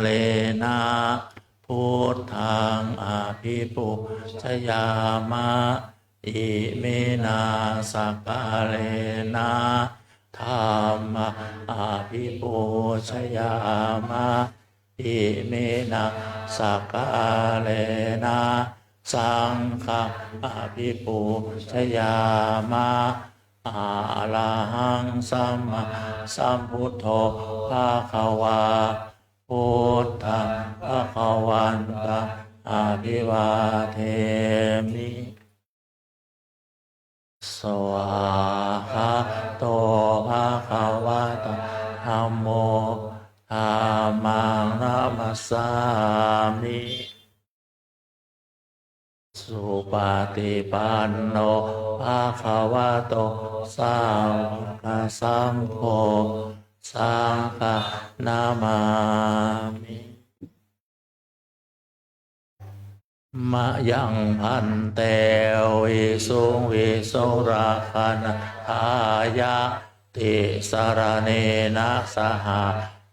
เลนะพุทธังอภิปุชยามะอิมินาสกาเลนะธัมมังอภิปุชยามะอิมินาสกาเลนะสังฆังอภิปุชยามะอะระหังสัมมาสัมพุทโธภะคะวาพุทธังภะคะวันตังอะภิวาเทมิสวาหาโตภะคะวะโตธัมโมธัมมังนัมมัสสามิสุปฏิปันโนภะคะวะโตสาวกสังโฆสังฆนามามิมะยังพันเตวิสุงวิสุงราคันทายะติสรเนนะสห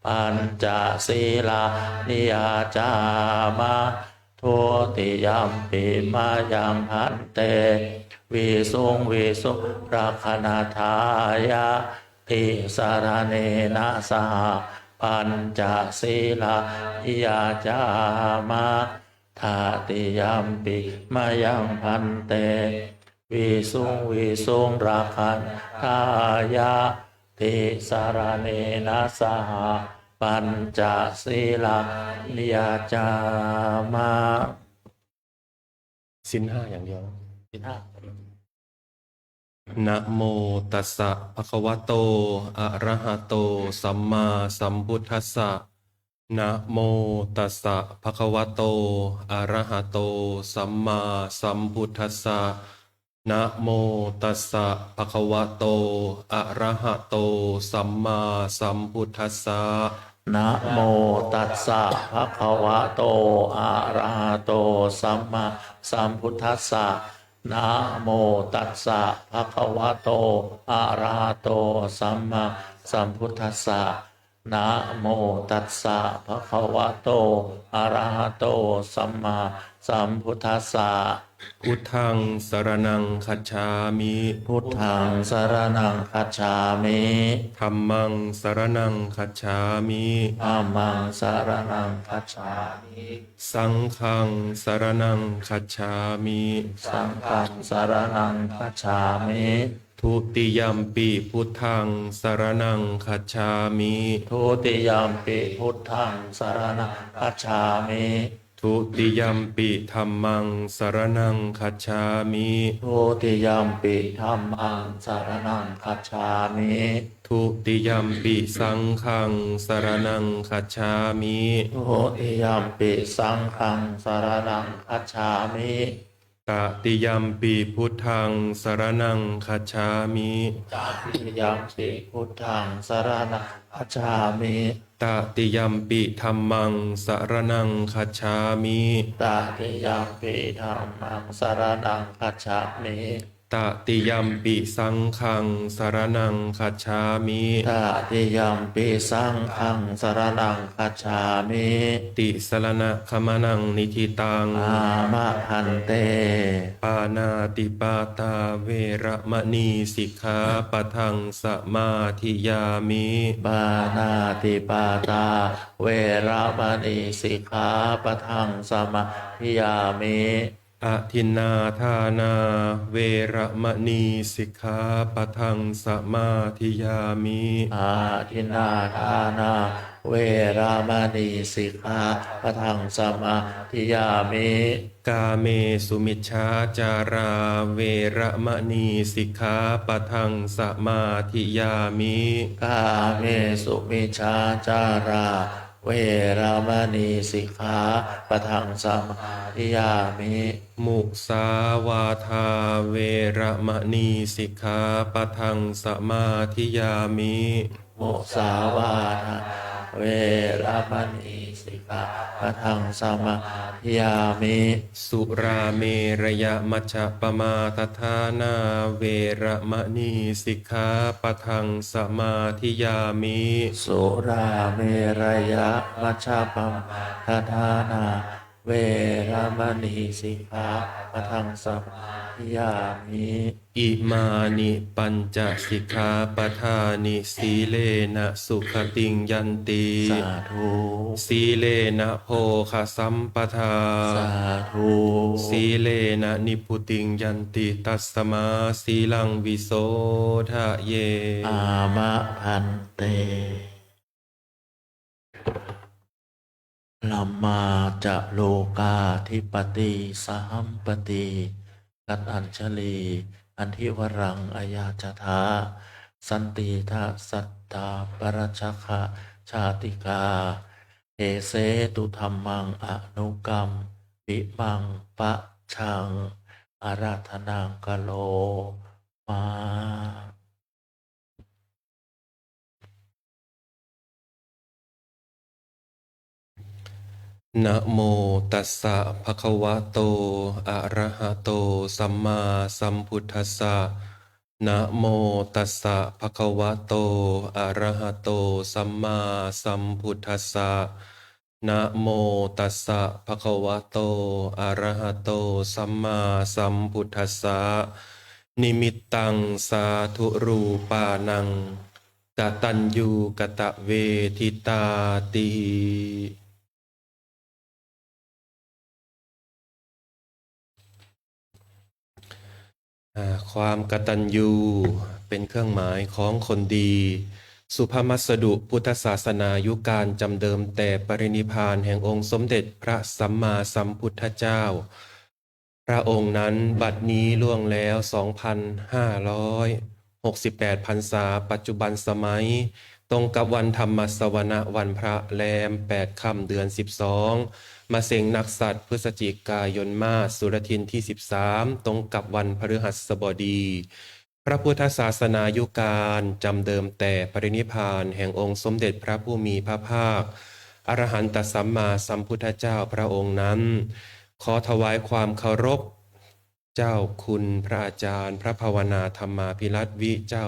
ปัญจศีลานิยาจามะทุติยัมปิมายังพันเตวิสุงวิสุงราคันทายะติสรเนนะสหปัญจศีลานิยาจามะทาติยัมปิมายังพันเตวิสุงวิสุงราคันทายะติสารเนนะสหปัญจศีลานิยาจามะศีลห้าอย่างเดียว ศีลห้า นะโมตัสสะภะคะวะโตอะระหะโตสัมมาสัมพุทธัสสะนะโมตัสสะภะคะวะโตอะระหะโตสัมมาสัมพุทธัสสะนะโมตัสสะภะคะวะโตอะระหะโตสัมมาสัมพุทธัสสะนะโมตัสสะภะคะวะโตอะระหะโตสัมมาสัมพุทธัสสะนะโมตัสสะภะคะวะโตอะระหะโตสัมมาสัมพุทธัสสะนะโมตัสสะภะคะวะโตอะระหะโตสัมมาสัมพุทธัสสะพุทธังสรณังคัจฉามิ พุทธังสรณังคัจฉามิ ธัมมังสรณังคัจฉามิ ธัมมังสรณังคัจฉามิ สังฆังสรณังคัจฉามิ สังฆังสรณังคัจฉามิ ทุติยัมปิพุทธังสรณังคัจฉามิ ทุติยัมปิพุทธังสรณังคัจฉามิทุติยัมปิธัมมังสรณังคัจฉามิ ทุติยัมปิธัมมังสรณังคัจฉามิ ทุติยัมปิสังฆังสรณังคัจฉามิ ทุติยัมปิสังฆังสรณังคัจฉามิตติยัมปิพุทธังสรณังคัจฉามิ ตติยัมปิพุทธังสรณังคัจฉามิตติยัมปิธัมมังสรณังคัจฉามิ ตติยัมปิธัมมังสรณังคัจฉามิตติยัมปิสังฆังสรณังคัจฉามิ ตติยัมปิสังฆังสรณังคัจฉามิติสรณะขมนังนิธิตังอามะพันเตปานาติปาตาเวระมณีสิกขาปะทังสมาธิยามิปานาติปาตาเวระมณีสิกขาปะทังสมาธิยามิอทินนาทานาเวระมณีสิกขาปะทังสมาธิยามิอาทินนาทานาเวระมณีสิกขาปะทังสมาธิยามิกาเมสุมิชฌาจาราเวระมณีสิกขาปะทังสมาธิยามิกาเมสุมิชฌาจาราเวระมณีสิกขาปะทังสมาธิยามิมุสาวาทาเวระมณีสิกขาปะทังสมาธิยามิมุสาวาทาเว เวรมณีสิกขาปะทังสมาธิยามิ สุราเมระยะมัชฌปมาทฐานาเวระมณีสิกขาปะทังสมาธิยามิ สุราเมรยะมัชฌะปมาทฐานาเวรมณีสิกขาปะทังสมาธิยามิ อิมานิปัญจสิกขาปทานิสีเลนะสุขติงยันติ สาธุ สีเลนะโภคสัมปทา สาธุ สีเลนะนิพุติงยันติตัสมาสีลังวิโสทะเย อามะพันเตลัมมาจะโลกาธิปติสหัมปติกัตอัญชลีอันทิวรังอายาจทาสันติทาสัตตาปรชคะชาติกาเอเสตุธรรมังอนุกรรมปิมังปะชังอาราธนังกโลมา นะโมตัสสะภะคะวะโตอะระหะโตสัมมาสัมพุทธัสสะนะโมตัสสะภะคะวะโตอะระหะโตสัมมาสัมพุทธัสสะนะโมตัสสะภะคะวะโตอะระหะโตสัมมาสัมพุทธัสสะนิมิตตังสาธุรูปานังกตัญญูกตเวทิตาติ ความกตัญญูเป็นเครื่องหมายของคนดี สุภามัสดุพุทธศาสนายุคการจำเดิมแต่ปรินิพพานแห่งองค์สมเด็จพระสัมมาสัมพุทธเจ้า พระองค์นั้นบัดนี้ล่วงแล้ว 2,568 พรรษาปัจจุบันสมัย ตรงกับวันธรรมสวนะวันพระแรม8 ค่ำเดือน 12 มาเสงนักสัตว์พฤศจิกายนมาสุรทินที่ 13 ตรงกับวันพฤหัสบดี พระพุทธศาสนายุคการจำเดิมแต่ปรินิพพานแห่งองค์สมเด็จพระผู้มีพระภาคอรหันตสัมมาสัมพุทธเจ้าพระองค์นั้น ขอถวายความเคารพเจ้าคุณพระอาจารย์พระภาวนาธรรมาภิรัตน์วิเจ้า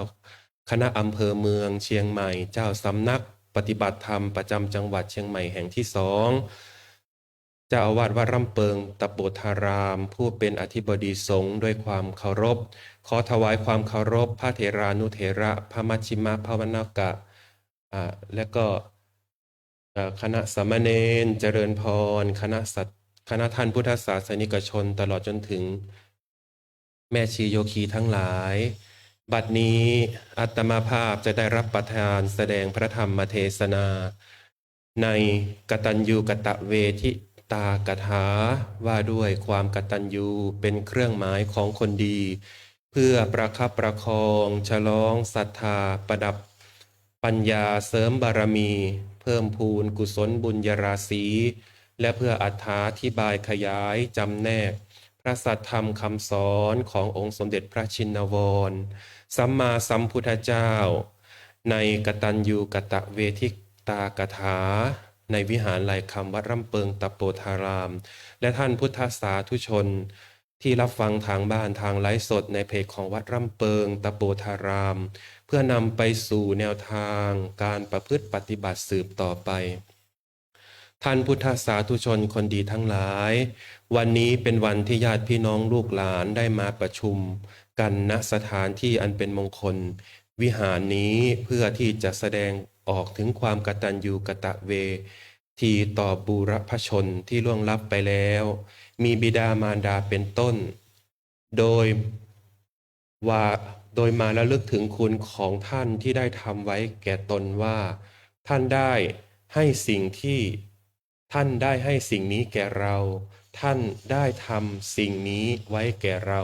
คณะอำเภอเมืองเชียงใหม่เจ้าสำนักปฏิบัติธรรมประจำจังหวัดเชียงใหม่แห่งที่2 เจ้าอาวาสวัดร่ำเปิงตะโปธารามผู้เป็นอธิบดีสงฆ์ด้วยความเคารพขอถวายความเคารพพระเถรานุเถระพระมัชฌิมภาวนากะและก็คณะสามเณรเจริญพรคณะท่านพุทธศาสนิกชนตลอดจนถึงแม่ชีโยคีทั้งหลาย บัดนี้อาตมาภาพจะได้รับประทานแสดงพระธรรมเทศนา ในกตัญญูกตเวทิตากถาว่าด้วยความกตัญญูเป็นเครื่องหมายของคนดี เพื่อประคับประคองฉลองศรัทธาประดับปัญญาเสริมบารมี เพิ่มพูนกุศลบุญญาราศีและเพื่ออธิบายขยายจำแนก พระสัทธรรมคำสอนขององค์สมเด็จพระชินวรสัมมาสัมพุทธเจ้า ในกตัญญูกตเวทิตากถาในวิหารลายคำวัดร่ำเปิงตะโปธาราม และท่านพุทธสาธุชน ที่รับฟังทางบ้านทางไลฟ์สดในเพจของวัดร่ำเปิงตะโปธาราม เพื่อนำไปสู่แนวทางการประพฤติปฏิบัติสืบต่อไป ท่านพุทธสาธุชนคนดีทั้งหลาย วันนี้เป็นวันที่ญาติพี่น้องลูกหลานได้มาประชุมกันณสถานที่อันเป็นมงคล วิหารนี้เพื่อที่จะแสดงออกถึงความกตัญญูกตเวทีต่อบูรพชนที่ล่วงลับไปแล้ว มีบิดามารดาเป็นต้น โดยมาระลึกถึงคุณของท่านที่ได้ทำไว้แก่ตนว่า ท่านได้ให้สิ่งนี้แก่เรา ท่านได้ทำสิ่งนี้ไว้แก่เรา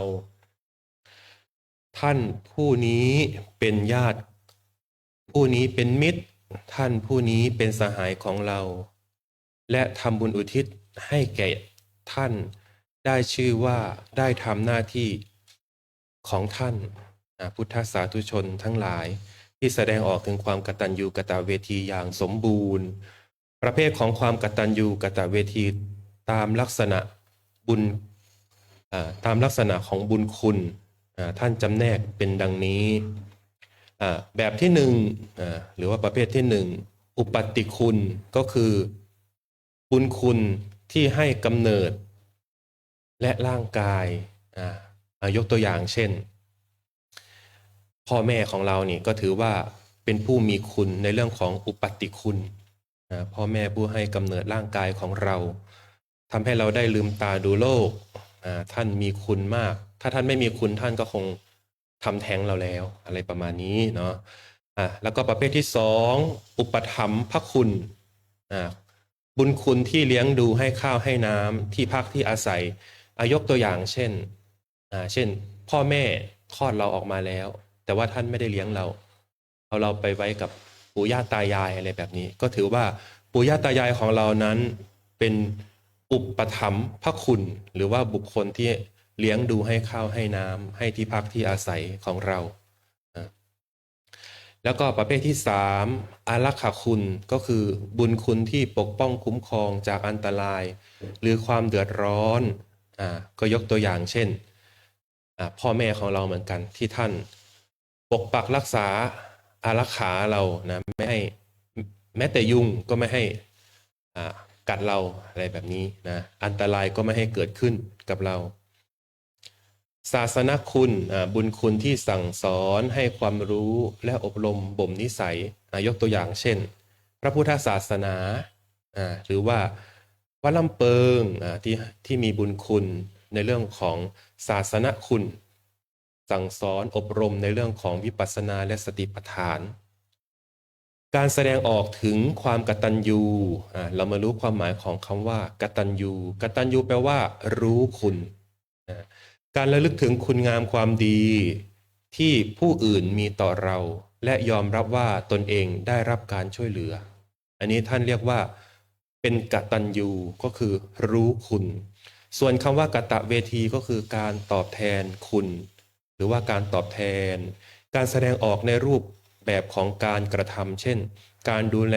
ท่านผู้นี้เป็นญาติ ผู้นี้เป็นมิตร ท่านผู้นี้เป็นสหายของเรา และทำบุญอุทิศให้แก่ท่านได้ชื่อว่าได้ทำหน้าที่ของท่านพุทธสาธุชนทั้งหลาย ที่แสดงออกถึงความกตัญญูกตเวทีอย่างสมบูรณ์ประเภทของความกตัญญูกตเวทีตามลักษณะบุญตามลักษณะของบุญคุณท่านจำแนกเป็นดังนี้แบบที่หนึ่งหรือว่าประเภทที่หนึ่งอุปัตติคุณก็คือบุญคุณที่ให้กำเนิดและร่างกายยกตัวอย่างเช่นพ่อแม่ของเรานี่ก็ถือว่าเป็นผู้มีคุณในเรื่องของอุปัตติคุณพ่อแม่ผู้ให้กำเนิดร่างกายของเราทำให้เราได้ลืมตาดูโลกท่านมีคุณมากถ้าท่านไม่มีคุณท่านก็คงทำแท้งเราแล้วอะไรประมาณนี้เนาะแล้วก็ประเภทที่สองอุปถัมภ์คุณบุญคุณที่เลี้ยงดูให้ข้าวให้น้ำที่พักที่อาศัยยกตัวอย่างเช่นพ่อแม่คลอดเราออกมาแล้วแต่ว่าท่านไม่ได้เลี้ยงเราเอาเราไปไว้กับปู่ย่าตายายอะไรแบบนี้ก็ถือว่าปู่ย่าตายายของเรานั้นเป็นอุปถัมภ์คุณหรือว่าบุคคลที่เลี้ยงดูให้ข้าวให้น้ำให้ที่พักที่อาศัยของเราแล้วก็ประเภทที่สามอารักขาคุณก็คือบุญคุณที่ปกป้องคุ้มครองจากอันตรายหรือความเดือดร้อนก็ยกตัวอย่างเช่นพ่อแม่ของเราเหมือนกันที่ท่านปกปักรักษาอารักขาเรานะไม่ให้แม้แต่ยุงก็ไม่ให้กัดเราอะไรแบบนี้นะอันตรายก็ไม่ให้เกิดขึ้นกับเราศาสนคุณบุญคุณที่สั่งสอนให้ความรู้และอบรมบ่มนิสัยยกตัวอย่างเช่นพระพุทธศาสนาหรือว่าวัดลำเปิงที่มีบุญคุณในเรื่องของศาสนคุณสั่งสอนอบรมในเรื่องของวิปัสสนาและสติปัฏฐานการแสดงออกถึงความกตัญญูเรามารู้ความหมายของคำว่ากตัญญูกตัญญูแปลว่ารู้คุณการระลึกถึงคุณงามความดีที่ผู้อื่นมีต่อเราและยอมรับว่าตนเองได้รับการช่วยเหลืออันนี้ท่านเรียกว่าเป็นกตัญญูก็คือรู้คุณส่วนคำว่ากตเวทีก็คือการตอบแทนคุณหรือว่าการตอบแทนการแสดงออกในรูปแบบของการกระทำเช่นการดูแล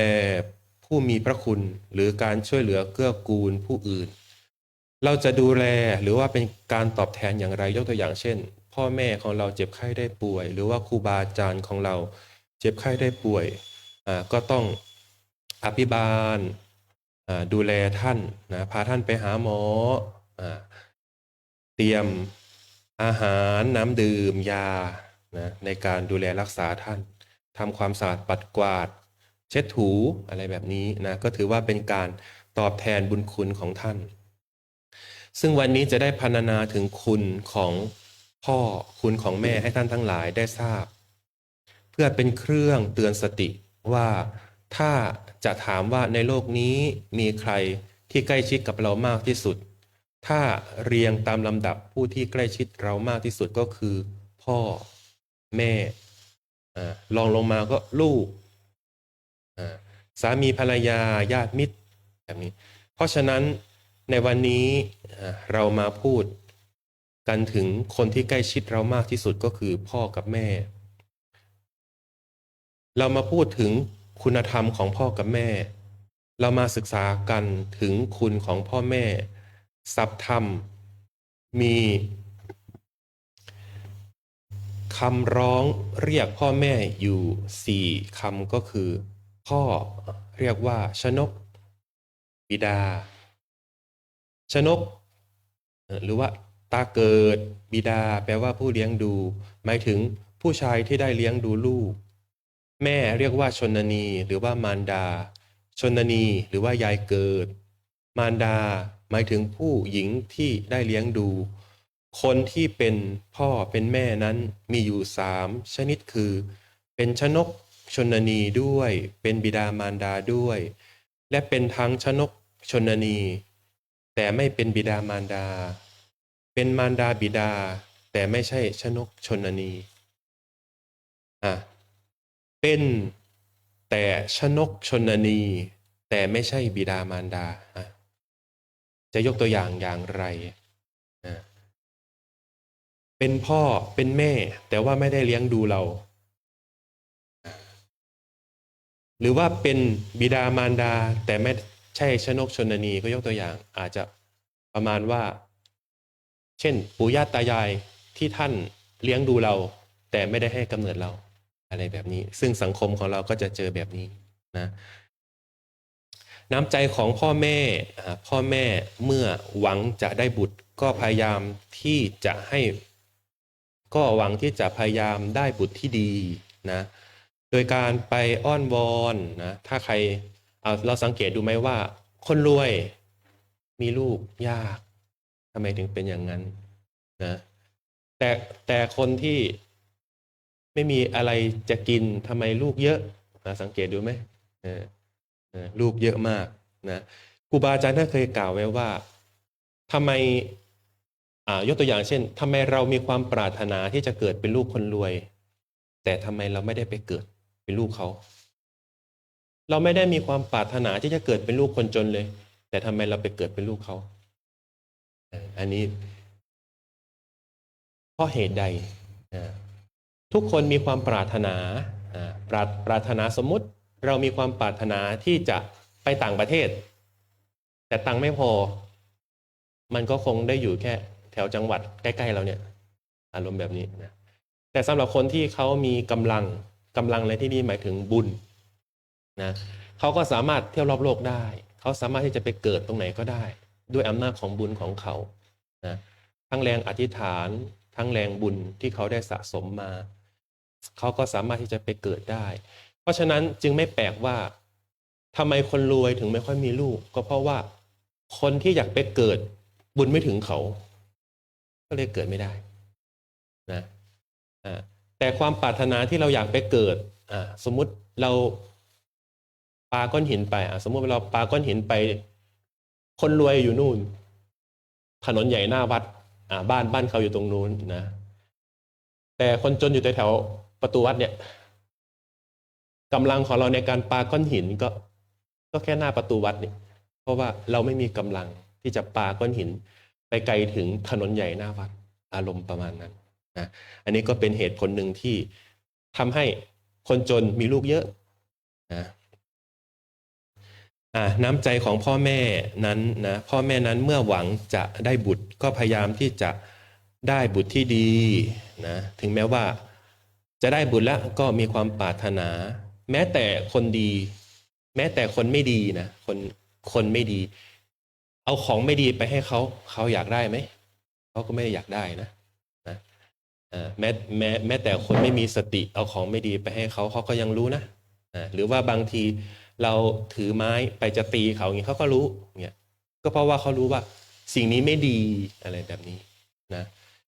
ผู้มีพระคุณหรือการช่วยเหลือเกื้อกูลผู้อื่นเราจะดูแลหรือว่าเป็นการตอบแทนอย่างไรยกตัวอย่างเช่นพ่อแม่ของเราเจ็บไข้ได้ป่วยหรือว่าครูบาอาจารย์ของเราเจ็บไข้ได้ป่วยก็ต้องอภิบาลดูแลท่านนะพาท่านไปหาหมอเตรียมอาหารน้ำดื่มยานะในการดูแลรักษาท่านทำความสะอาดปัดกวาดเช็ดถูอะไรแบบนี้นะก็ถือว่าเป็นการตอบแทนบุญคุณของท่านซึ่งวันนี้จะได้พรรณนาถึงคุณของพ่อคุณของแม่ให้ท่านทั้งหลายได้ทราบเพื่อเป็นเครื่องเตือนสติว่าถ้าจะถามว่าในโลกนี้มีใครที่ใกล้ชิดกับเรามากที่สุดถ้าเรียงตามลำดับผู้ที่ใกล้ชิดเรามากที่สุดก็คือพ่อแม่ลองลงมาก็ลูกสามีภรรยาญาติมิตรแบบนี้เพราะฉะนั้นในวันนี้เรามาพูดกันถึงคนที่ใกล้ชิดเรามากที่สุดก็คือพ่อกับแม่เรามาพูดถึงคุณธรรมของพ่อกับแม่เรามาศึกษากันถึงคุณของพ่อแม่ศัพท์ธรรมมีคำร้องเรียกพ่อแม่อยู่4คำก็คือพ่อเรียกว่าชนกบิดาชนกหรือว่าตาเกิดบิดาแปลว่าผู้เลี้ยงดูหมายถึงผู้ชายที่ได้เลี้ยงดูลูกแม่เรียกว่าชนนีหรือว่ามารดาชนนีหรือว่ายายเกิดมารดาหมายถึงผู้หญิงที่ได้เลี้ยงดูคนที่เป็นพ่อเป็นแม่นั้นมีอยู่3ชนิดคือเป็นชนกชนนีด้วยเป็นบิดามารดาด้วยและเป็นทั้งชนกชนนีแต่ไม่เป็นบิดามารดาเป็นมารดาบิดาแต่ไม่ใช่ชนกชนนีเป็นแต่ชนกชนนีแต่ไม่ใช่บิดามารดาจะยกตัวอย่างไรเป็นพ่อเป็นแม่แต่ว่าไม่ได้เลี้ยงดูเรา หรือว่าเป็นบิดามารดาแต่ไม่ใช่ชนกชนนีก็ยกตัวอย่างอาจจะประมาณว่าเช่นปู่ย่าตายายที่ท่านเลี้ยงดูเราแต่ไม่ได้ให้กำเนิดเราอะไรแบบนี้ซึ่งสังคมของเราก็จะเจอแบบนี้นะน้ำใจของพ่อแม่เมื่อหวังจะได้บุตรก็พยายามที่จะให้ก็หวังที่จะพยายามได้บุตรที่ดีนะโดยการไปอ้อนวอนนะถ้าใครเราสังเกตดูไหมว่าคนรวยมีลูกยากทำไมถึงเป็นอย่างนั้นนะแต่คนที่ไม่มีอะไรจะกินทำไมลูกเยอะสังเกตดูไหมลูกเยอะมากนะครูบาอาจารย์ท่านเคยกล่าวไว้ว่าทำไมยกตัวอย่างเช่นทำไมเรามีความปรารถนาที่จะเกิดเป็นลูกคนรวยแต่ทำไมเราไม่ได้ไปเกิดเป็นลูกเขาเราไม่ได้มีความปรารถนาที่จะเกิดเป็นลูกคนจนเลยแต่ทำไมเราไปเกิดเป็นลูกเขาอันนี้เพราะเหตุใดทุกคนมีความปรารถนาปรารถนาสมมุติเรามีความปรารถนาที่จะไปต่างประเทศแต่ตังค์ไม่พอมันก็คงได้อยู่แค่แถวจังหวัดใกล้ๆเราเนี่ยอารมณ์แบบนี้นะแต่สำหรับคนที่เขามีกำลังในที่นี้หมายถึงบุญนะเขาก็สามารถเที่ยวรอบโลกได้เขาสามารถที่จะไปเกิดตรงไหนก็ได้ด้วยอำนาจของบุญของเขานะทั้งแรงอธิษฐานทั้งแรงบุญที่เขาได้สะสมมาเขาก็สามารถที่จะไปเกิดได้เพราะฉะนั้นจึงไม่แปลกว่าทำไมคนรวยถึงไม่ค่อยมีลูกก็เพราะว่าคนที่อยากไปเกิดบุญไม่ถึงเขาก็เลยเกิดไม่ได้นะแต่ความปรารถนาที่เราอยากไปเกิดสมมุติเราปาก้อนหินไปสมมุติเราปาก้อนหินไปคนรวยอยู่นู่นถนนใหญ่หน้าวัดบ้านเขาอยู่ตรงนู้นนะแต่คนจนอยู่แถวประตูวัดเนี่ยกำลังของเราในการปาก้อนหินก็แค่หน้าประตูวัดนี่เพราะว่าเราไม่มีกำลังที่จะปาก้อนหินไปไกลถึงถนนใหญ่หน้าวัดอารมณ์ประมาณนั้นนะอันนี้ก็เป็นเหตุผลหนึ่งที่ทำให้คนจนมีลูกเยอะนะน้ำใจของพ่อแม่นั้นนะพ่อแม่นั้นเมื่อหวังจะได้บุตรก็พยายามที่จะได้บุตรที่ดีนะถึงแม้ว่าจะได้บุตรแล้วก็มีความปรารถนาแม้แต่คนดีแม้แต่คนไม่ดีนะคนไม่ดีเอาของไม่ดีไปให้เขาอยากได้ไหมเขาก็ไม่ได้อยากได้นะแม้แต่คนไม่มีสติเอาของไม่ดีไปให้เขาก็ยังรู้นะหรือว่าบางทีเราถือไม้ไปจะตีเขาอย่างนี้เขาก็รู้เนี่ยก็เพราะว่าเขารู้ว่าสิ่งนี้ไม่ดีอะไรแบบนี้นะ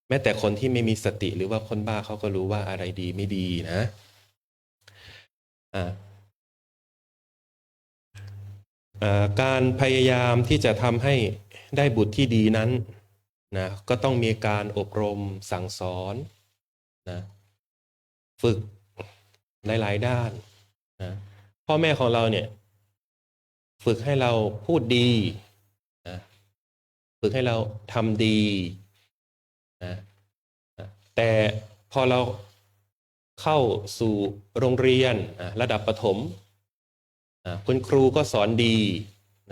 แม้แต่คนที่ไม่มีสติหรือว่าคนบ้าเขาก็รู้ว่าอะไรดีไม่ดีนะการพยายามที่จะทำให้ได้บุตรที่ดีนั้นนะก็ต้องมีการอบรมสั่งสอนนะฝึกหลายๆด้านนะพ่อแม่ของเราเนี่ยฝึกให้เราพูดดีนะฝึกให้เราทำดีนะแต่พอเราเข้าสู่โรงเรียนระดับประถมคุณครูก็สอนดี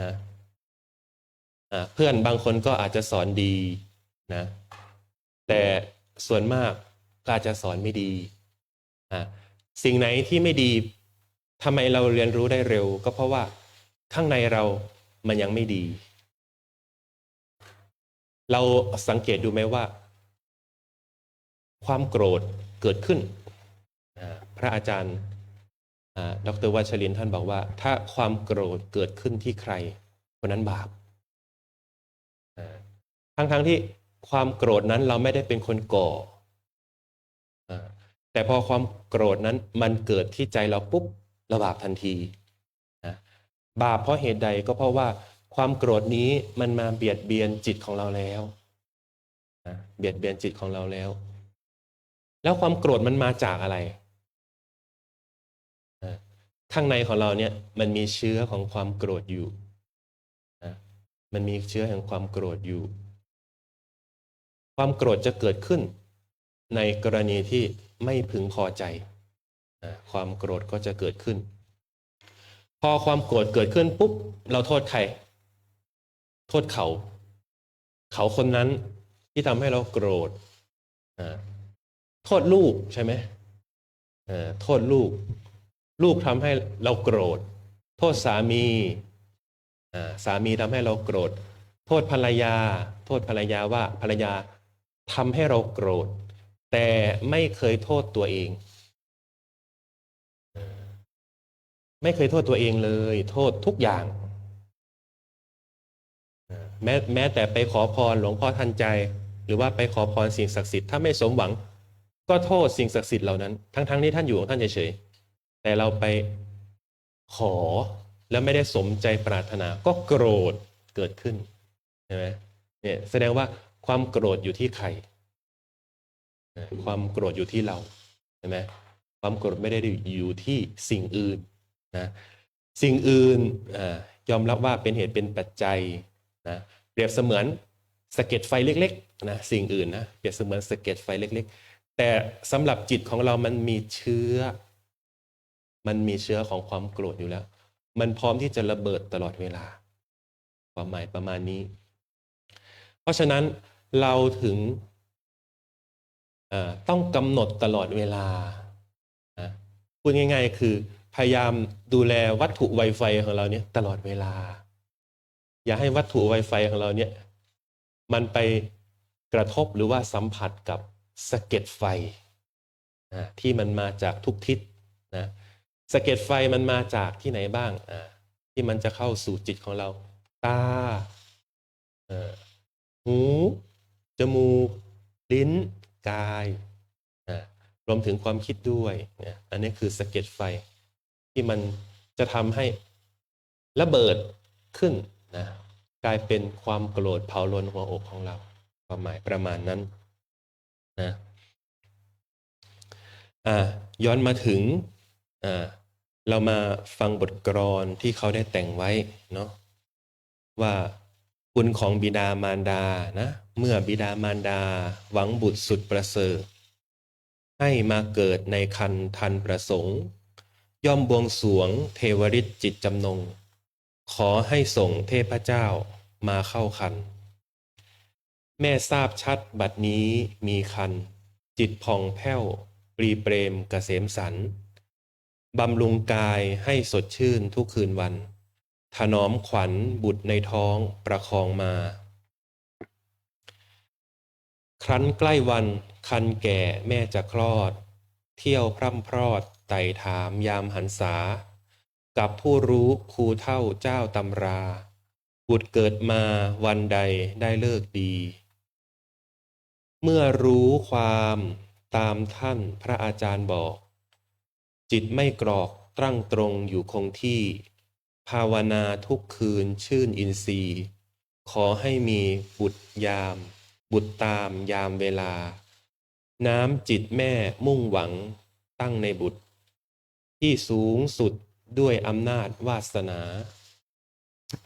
นะเพื่อนบางคนก็อาจจะสอนดีนะแต่ส่วนมากก็อาจจะสอนไม่ดีสิ่งไหนที่ไม่ดีทำไมเราเรียนรู้ได้เร็วก็เพราะว่าข้างในเรามันยังไม่ดีเราสังเกตดูไหมว่าความโกรธเกิดขึ้นพระอาจารย์ดร.วัชรินทร์ท่านบอกว่าถ้าความโกรธเกิดขึ้นที่ใครคนนั้นบาปทั้งที่ความโกรธนั้นเราไม่ได้เป็นคนก่อแต่พอความโกรธนั้นมันเกิดที่ใจเราปุ๊บเราบาปทันทีบาปเพราะเหตุใดก็เพราะว่าความโกรธนี้มันมาเบียดเบียนจิตของเราแล้วเบียดเบียนจิตของเราแล้วความโกรธมันมาจากอะไรข้างในของเราเนี่ยมันมีเชื้อของความโกรธอยู่มันมีเชื้อแห่งความโกรธอยู่ความโกรธจะเกิดขึ้นในกรณีที่ไม่พึงพอใจความโกรธก็จะเกิดขึ้น พอความโกรธเกิดขึ้นปุ๊บเราโทษใครโทษเขาคนนั้นที่ทำให้เราโกรธโทษลูกใช่ไหมโทษลูกทำให้เราโกรธโทษสามีสามีทำให้เราโกรธโทษภรรยาว่าภรรยาทำให้เราโกรธแต่ไม่เคยโทษตัวเองไม่เคยโทษตัวเองเลยโทษทุกอย่างแม้แต่ไปขอพรหลวงพ่อทันใจหรือว่าไปขอพรสิ่งศักดิ์สิทธิ์ถ้าไม่สมหวังก็โทษสิ่งศักดิ์สิทธิ์เหล่านั้นทั้งที่ท่านอยู่ของท่านเฉยๆแต่เราไปขอแล้วไม่ได้สมใจปรารถนาก็โกรธเกิดขึ้นใช่ไหมเนี่ยแสดงว่าความโกรธอยู่ที่ใครความโกรธอยู่ที่เราใช่ไหมความโกรธไม่ได้อยู่ที่สิ่งอื่นนะสิ่งอื่นยอมรับว่าเป็นเหตุเป็นปัจจัยนะเปรียบเสมือนสะเก็ดไฟเล็กๆนะสิ่งอื่นนะเปรียบเสมือนสะเก็ดไฟเล็กๆแต่สำหรับจิตของเรามันมีเชื้อของความโกรธอยู่แล้วมันพร้อมที่จะระเบิดตลอดเวลาความหมายประมาณนี้เพราะฉะนั้นเราถึงต้องกำหนดตลอดเวลาพูดง่ายๆคือพยายามดูแลวัตถุ Wi-Fi ของเราเนี่ยตลอดเวลาอย่าให้วัตถุ Wi-Fi ของเราเนี่ยมันไปกระทบหรือว่าสัมผัสกับสะเก็ดไฟที่มันมาจากทุกทิศนะสะเก็ดไฟมันมาจากที่ไหนบ้างที่มันจะเข้าสู่จิตของเราตาหูจมูกลิ้นกายรวมถึงความคิดด้วยอันนี้คือสะเก็ดไฟที่มันจะทำให้ระเบิดขึ้นนะกลายเป็นความโกรธเผาลนหัวอกของเราความหมายประมาณนั้นนะย้อนมาถึงเรามาฟังบทกลอนที่เขาได้แต่งไว้เนาะว่าคุณของบิดามารดานะเมื่อบิดามารดาหวังบุตรสุดประเสริฐให้มาเกิดในคันทันประสงค์ย่อมบวงสรวงเทวฤทธิ์จิตจำนงขอให้ส่งเทพเจ้ามาเข้าคันแม่ทราบชัดบัดนี้มีคันจิตผ่องแผ้วปรีเปรมเกษมสันต์บำรุงกายให้สดชื่นทุกคืนวันถนอมขวัญบุตรในท้องประคองมาครั้นใกล้วันคันแก่แม่จะคลอดเที่ยวพร่ำพรอดไต่ถามยามหันษากับผู้รู้ครูเท่าเจ้าตำราบุตรเกิดมาวันใดได้เลิกดีเมื่อรู้ความตามท่านพระอาจารย์บอกจิตไม่กรอกตรั่งตรงอยู่คงที่ภาวนาทุกคืนชื่นอินทรีย์ขอให้มีบุตรยามบุตรตามยามเวลาน้ำจิตแม่มุ่งหวังตั้งในบุตรที่สูงสุดด้วยอำนาจวาสนา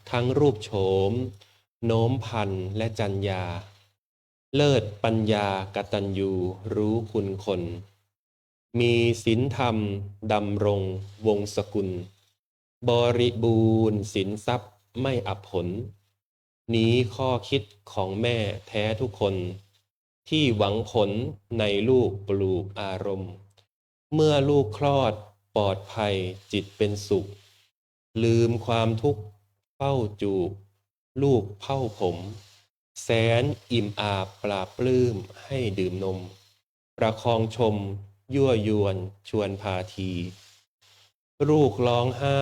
ทั้งรูปโฉมโน้มพันและจัญญาเลิศปัญญากตัญญูรู้คุณคนมีศีลธรรมดำรงวงศกุลบริบูรณ์สินทรัพย์ไม่อับผลนี้ข้อคิดของแม่แท้ทุกคนที่หวังผลในลูกปลูกอารมณ์เมื่อลูกคลอดปลอดภัยจิตเป็นสุขลืมความทุกข์เฝ้าจูบลูกเผ้าผมแสนอิ่มอาบปราบปลื้มให้ดื่มนมประคองชมยั่วยวนชวนพาทีลูกร้องไห้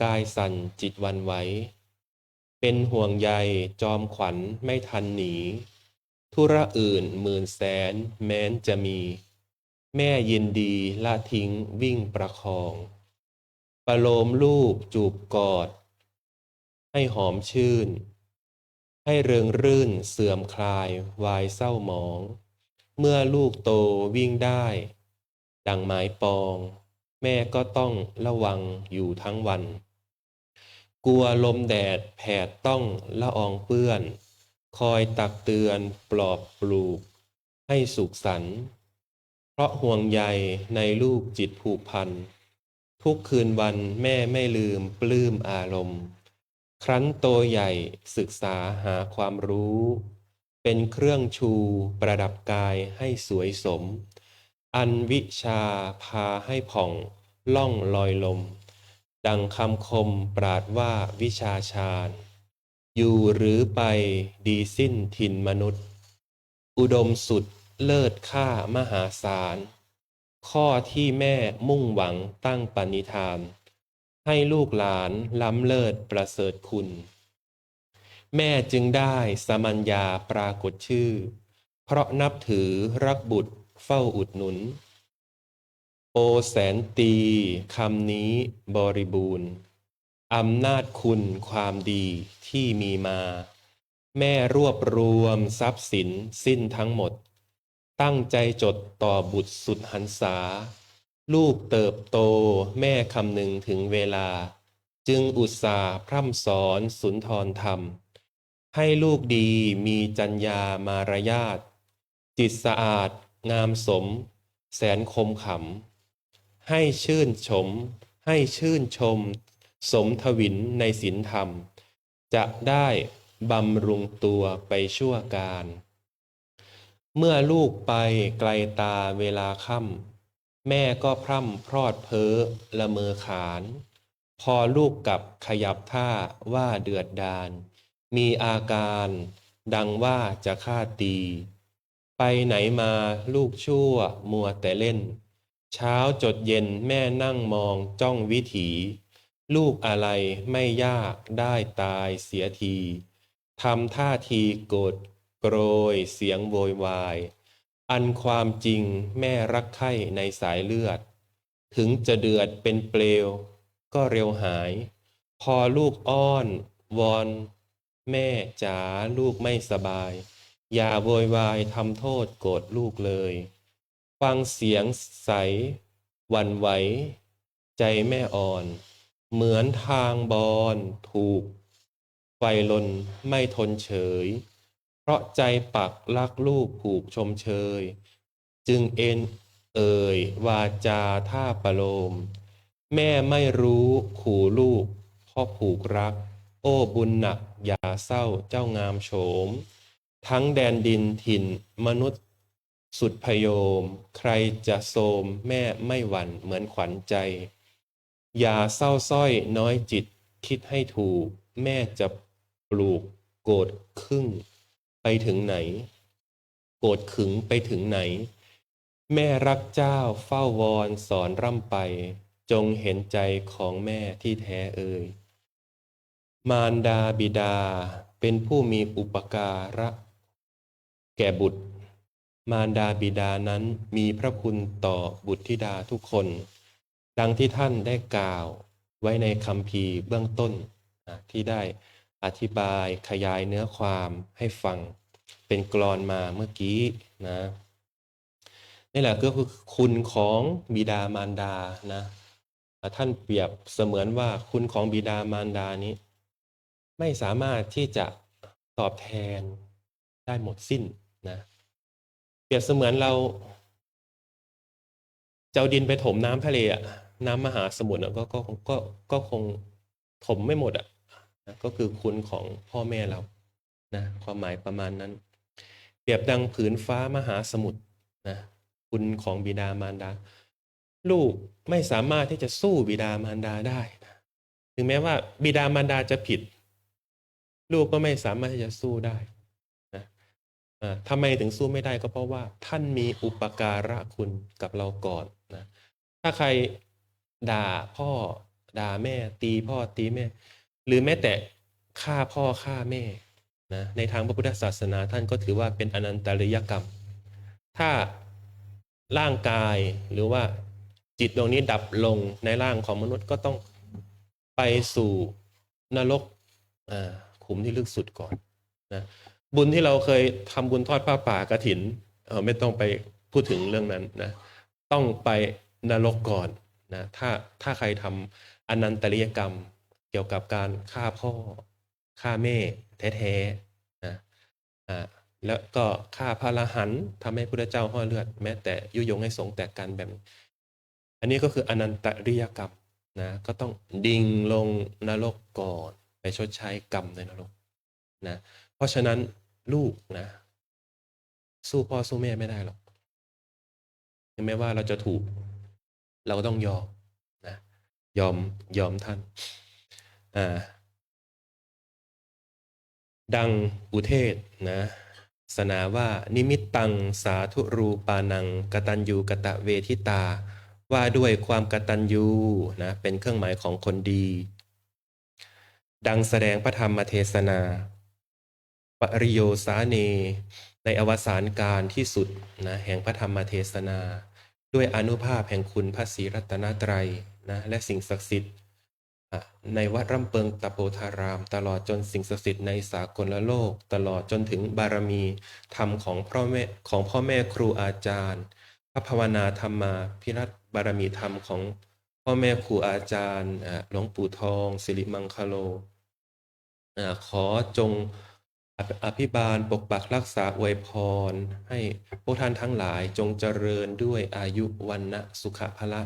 กายสั่นจิตหวั่นไหวเป็นห่วงใยจอมขวัญไม่ทันหนีธุระอื่นหมื่นแสนแม้นจะมีแม่ยินดีละทิ้งวิ่งประคองประโลมลูกจูบกอดให้หอมชื่นให้เริงรื่นเสื่อมคลายวายเศร้าหมองเมื่อลูกโตวิ่งได้ดังไม้ปองแม่ก็ต้องระวังอยู่ทั้งวันกลัวลมแดดแผดต้องละอองเปื้อนคอยตักเตือนปลอบปลูกให้สุขสันต์เพราะห่วงใยในลูกจิตผูกพัน ทุกคืนวันแม่ไม่ลืมปลื้มอารมณ์ครั้นโตใหญ่ศึกษาหาความรู้ เป็นเครื่องชูประดับกายให้สวยสม อันวิชาพาให้ผ่องล่องลอยลม ดังคำคมปราดว่าวิชาชาญ อยู่หรือไปดีสิ้นถิ่นมนุษย์ อุดมสุดเลิศค่ามหาศาล ข้อที่แม่มุ่งหวังตั้งปณิธาน ให้ลูกหลานล้ำเลิศประเสริฐคุณ แม่จึงได้สมัญญาปรากฏชื่อ เพราะนับถือรักบุตรเฝ้าอุดหนุน โอแสนตีคำนี้บริบูรณ์อำนาจคุณความดีที่มีมา แม่รวบรวมทรัพย์สินสิ้นทั้งหมด ตั้งใจจดต่อบุตรสุดหันษา ลูกเติบโตแม่คำนึงถึงเวลา จึงอุตส่าห์พร่ำสอนสุนทรธรรม ให้ลูกดีมีจรรยามารยาทจิตสะอาดงามสมแสนคมขำให้ชื่นชมสมทวินในศีลธรรม จะได้บำรุงตัวไปชั่วการ เมื่อลูกไปไกลตาเวลาค่ำแม่ก็พร่ำพรอดเพ้อละเมอขาน พอลูกกลับขยับท่าว่าเดือดดาลมีอาการดังว่าจะฆ่าตี ไปไหนมาลูกชั่วมัวแต่เล่น เช้าจดเย็นแม่นั่งมองจ้องวิถี ลูกอะไรไม่ยากได้ตายเสียทีทำท่าทีโกรธโกรยเสียงโวยวายอันความจริงแม่รักใคร่ในสายเลือด ถึงจะเดือดเป็นเปลวก็เร็วหาย พอลูกอ้อนวอนแม่จ๋าลูกไม่สบาย อย่าโวยวายทำโทษโกรธลูกเลย ฟังเสียงใสหวั่นไหวใจแม่อ่อน เหมือนทางบอนถูกไฟลนไม่ทนเฉย เพราะใจปักรักลูกผูกชมเชย จึงเอ่ยวาจาท่าประโลม แม่ไม่รู้ขู่ลูกเพราะผูกรัก โอ้บุญหนักอย่าเศร้าเจ้างามโฉม ทั้งแดนดินถิ่นมนุษย์สุดพโยม ใครจะโทมแม่ไม่หวั่นเหมือนขวัญใจ อย่าเศร้าส้อยน้อยจิตคิดให้ถูก แม่จะปลูกโกรธขึ่งไปถึงไหน โกรธขึงไปถึงไหน แม่รักเจ้าเฝ้าวอนสอนร่ำไป จงเห็นใจของแม่ที่แท้เอ่ยมารดาบิดาเป็นผู้มีอุปการะแก่บุตร มารดาบิดานั้นมีพระคุณต่อบุตรธิดาทุกคน ดังที่ท่านได้กล่าวไว้ในคัมภีร์เบื้องต้นที่ได้อธิบายขยายเนื้อความให้ฟังเป็นกลอนมาเมื่อกี้นะนี่แหละก็คือคุณของบิดามารดานะท่านเปรียบเสมือนว่าคุณของบิดามารดานี้ไม่สามารถที่จะตอบแทนได้หมดสิ้นนะเปรียบเสมือนเราจะเอาดินไปถมน้ำทะเลอะน้ำมหาสมุทรก็คงถมไม่หมดอ่ะนะก็คือคุณของพ่อแม่เรานะความหมายประมาณนั้นเปรียบดังผืนฟ้ามหาสมุทรนะคุณของบิดามารดาลูกไม่สามารถที่จะสู้บิดามารดาได้นะถึงแม้ว่าบิดามารดาจะผิดลูกก็ไม่สามารถที่จะสู้ได้นะทำไมถึงสู้ไม่ได้ก็เพราะว่าท่านมีอุปการะคุณกับเราก่อนนะถ้าใครด่าพ่อด่าแม่ตีพ่อตีแม่หรือแม้แต่ฆ่าพ่อฆ่าแม่นะในทางพระพุทธศาสนาท่านก็ถือว่าเป็นอนันตริยกรรมถ้าร่างกายหรือว่าจิตดวงนี้ดับลงในร่างของมนุษย์ก็ต้องไปสู่นรกขุมที่ลึกสุดก่อนนะบุญที่เราเคยทำบุญทอดผ้าป่ากฐินไม่ต้องไปพูดถึงเรื่องนั้นนะต้องไปนรกก่อนนะถ้าใครทำอนันตริยกรรมเกี่ยวกับการฆ่าพ่อฆ่าแม่แท้ๆนะแล้วก็ฆ่าพระอรหันต์ทำให้พระเจ้าห่อเลือดแม้แต่ยุยงให้สงฆ์แตกกันแบบนี้อันนี้ก็คืออนันตริยกรรม นะก็ต้องดิ่งลงนรกก่อนไปชดใช้กรรมในนรกนะเพราะฉะนั้นลูกนะสู้พ่อสู้แม่ไม่ได้หรอกถึงแม้ว่าเราจะถูกเราก็ต้องยอมนะยอมท่านอ่าดังอุเทศนะสนาว่านิมิตตังสาธุรูปานังกตัญญูกตเวทิตาว่าด้วยความกตัญญูนะเป็นเครื่องหมายของคนดี ดังแสดงพระธรรมเทศนาปริโยสาเนในอวสานการที่สุดนะแห่งพระธรรมเทศนาด้วยอานุภาพแห่งคุณพระศรีรัตนตรัยนะและสิ่งศักดิ์สิทธิ์ในวัดร่ำเปิงตะโพธารามตลอดจนสิ่งศักดิ์สิทธิ์ในสากลโลกตลอดจนถึงบารมีธรรมของพ่อแม่ครูอาจารย์พระภาวนาธรรมาพิรัตบารมีธรรมของพ่อแม่ครูอาจารย์หลวงปู่ทองสิริมังคโล ขอจงอภิบาลปกปักรักษาอวยพรให้พวกท่านทั้งหลายจงเจริญด้วยอายุวันนะสุขภละ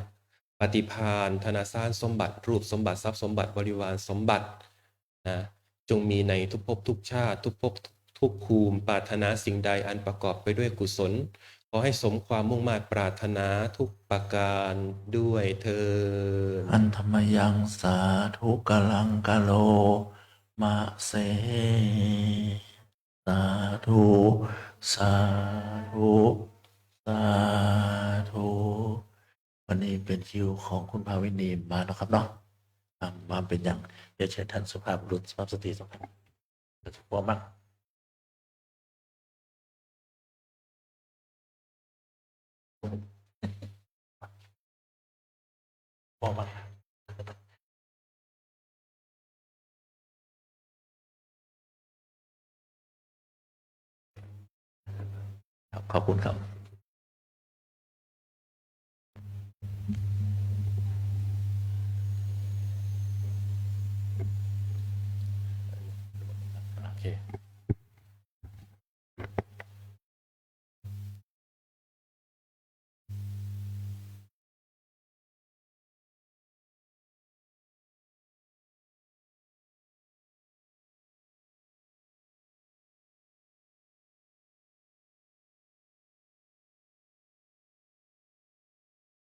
ปฏิภาณธนาสารสมบัติรูปสมบัติทรัพย์สมบัติบริวารสมบัตินะจงมีในทุกภพทุกชาติทุกภพทุกภูมิปรารถนาสิ่งใดอันประกอบไปด้วยกุศลขอให้สมความมุ่งมา่ปรารถนาทุกประการด้วยเถิด อันธรรมยังสาธุกลังกะโลมะเสสาธุสาธุสาธุวันนี้เป็นคิวของคุณภาวินีมาแล้วครับเนาะมาเป็นอย่างเดี๋ยวเชิญท่านสุภาพบุรุษสุภาพสตรีสักท่านจะพอมั่งพอมั่งครับขอบคุณครับโอเค